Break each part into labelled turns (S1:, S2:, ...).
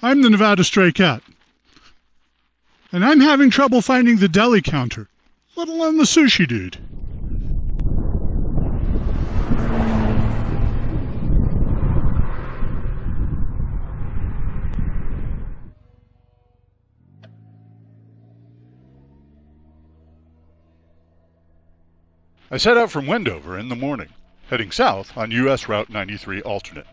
S1: I'm the Nevada Stray Cat, and I'm having trouble finding the deli counter, let alone the sushi dude.
S2: I set out from Wendover in the morning, heading south on U.S. Route 93 alternate.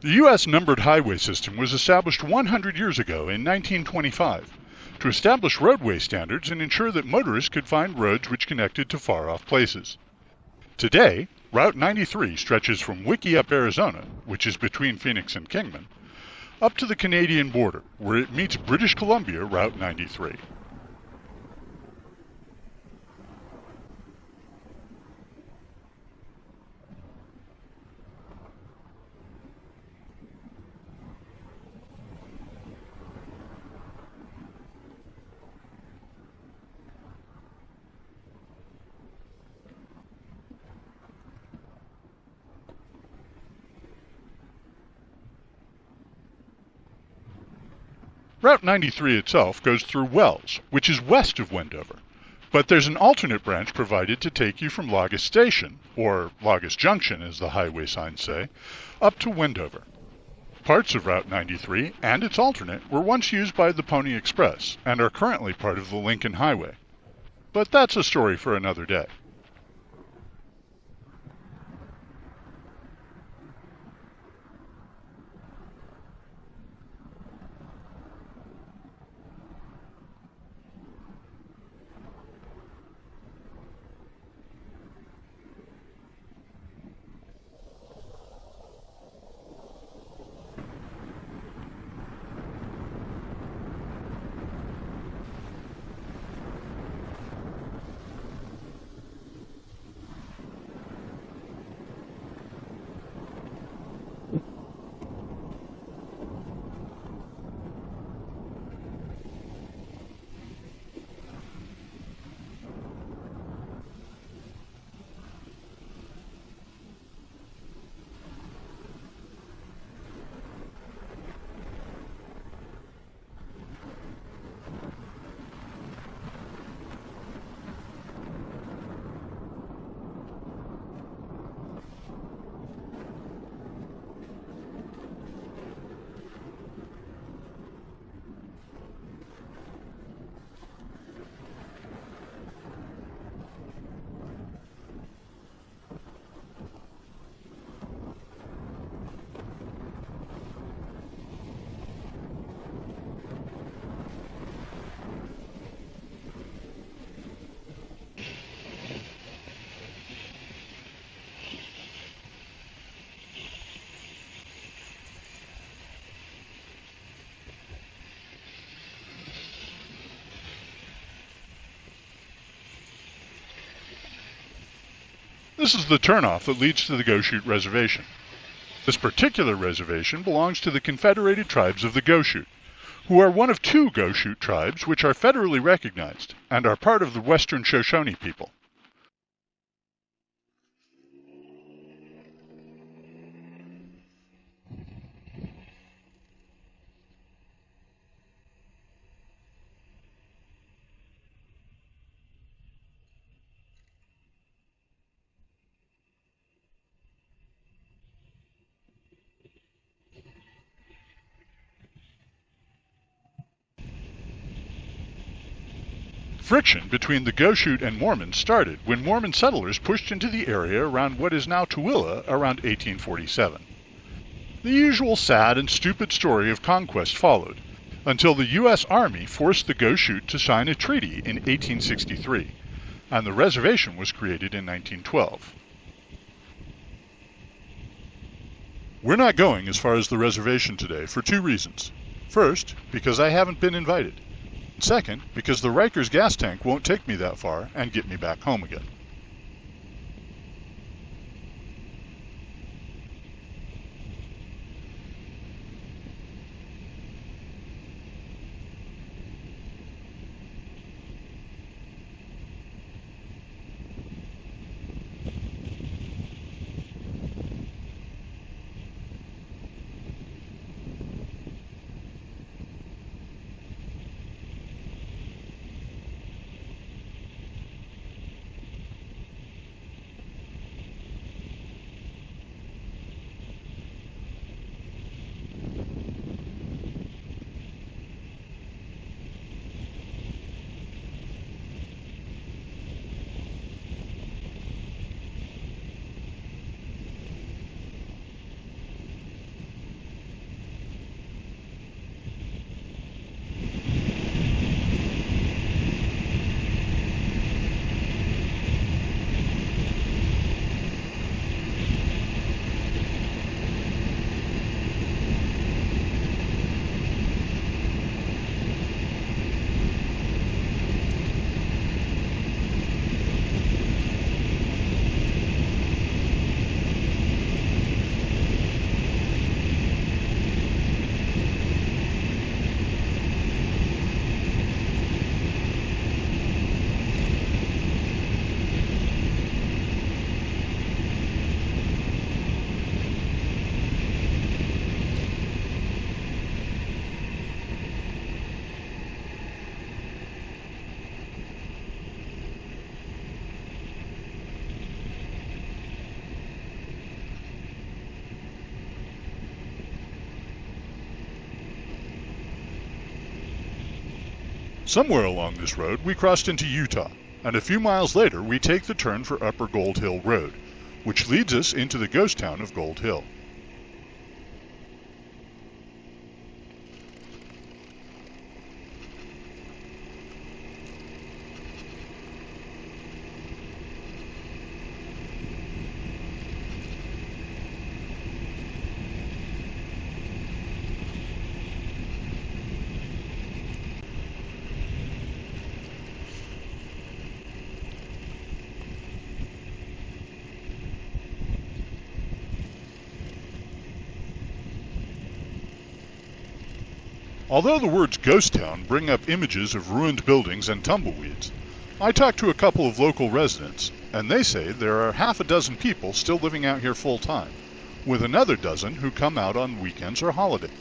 S2: The U.S. numbered highway system was established 100 years ago in 1925 to establish roadway standards and ensure that motorists could find roads which connected to far-off places. Today, Route 93 stretches from Wickiup, Arizona, which is between Phoenix and Kingman, up to the Canadian border, where it meets British Columbia Route 93. Route 93 itself goes through Wells, which is west of Wendover, but there's an alternate branch provided to take you from Laugus Station, or Laugus Junction as the highway signs say, up to Wendover. Parts of Route 93 and its alternate were once used by the Pony Express and are currently part of the Lincoln Highway. But that's a story for another day. This is the turnoff that leads to the Goshute Reservation. This particular reservation belongs to the Confederated Tribes of the Goshute, who are one of two Goshute tribes which are federally recognized and are part of the Western Shoshone people. Friction between the Goshute and Mormons started when Mormon settlers pushed into the area around what is now Tooele around 1847. The usual sad and stupid story of conquest followed, until the U.S. Army forced the Goshute to sign a treaty in 1863, and the reservation was created in 1912. We're not going as far as the reservation today for two reasons. First, because I haven't been invited. Second, because the Rikers gas tank won't take me that far and get me back home again. Somewhere along this road we crossed into Utah, and a few miles later we take the turn for Upper Gold Hill Road, which leads us into the ghost town of Gold Hill. Although the words ghost town bring up images of ruined buildings and tumbleweeds, I talked to a couple of local residents, and they say there are half a dozen people still living out here full time, with another dozen who come out on weekends or holidays.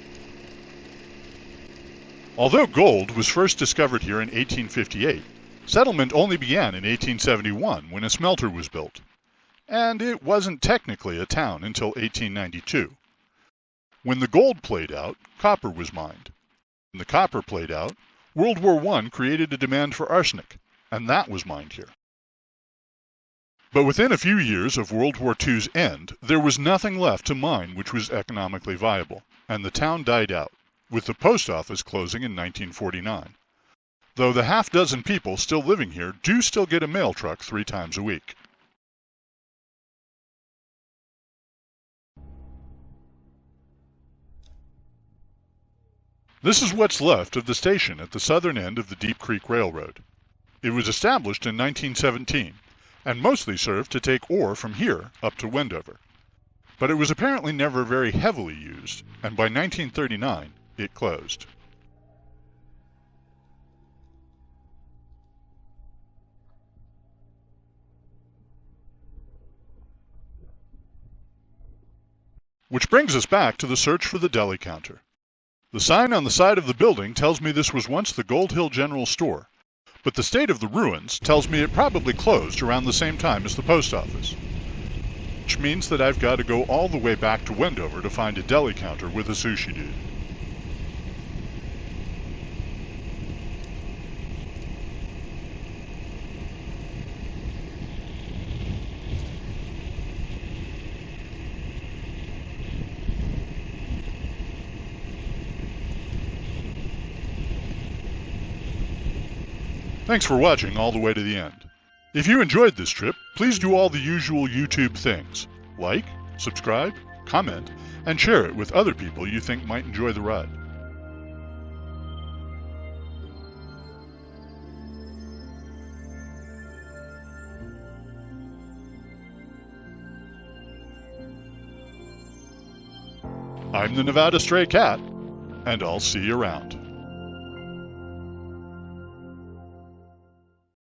S2: Although gold was first discovered here in 1858, settlement only began in 1871 when a smelter was built, and it wasn't technically a town until 1892. When the gold played out, copper was mined. When the copper played out, World War I created a demand for arsenic, and that was mined here. But within a few years of World War II's end, there was nothing left to mine which was economically viable, and the town died out, with the post office closing in 1949. Though the half dozen people still living here do still get a mail truck 3 times a week. This is what's left of the station at the southern end of the Deep Creek Railroad. It was established in 1917, and mostly served to take ore from here up to Wendover. But it was apparently never very heavily used, and by 1939 it closed. Which brings us back to the search for the deli counter. The sign on the side of the building tells me this was once the Gold Hill General Store, but the state of the ruins tells me it probably closed around the same time as the post office. Which means that I've got to go all the way back to Wendover to find a deli counter with a sushi dude. Thanks for watching all the way to the end. If you enjoyed this trip, please do all the usual YouTube things. Like, subscribe, comment, and share it with other people you think might enjoy the ride. I'm the Nevada Stray Cat, and I'll see you around.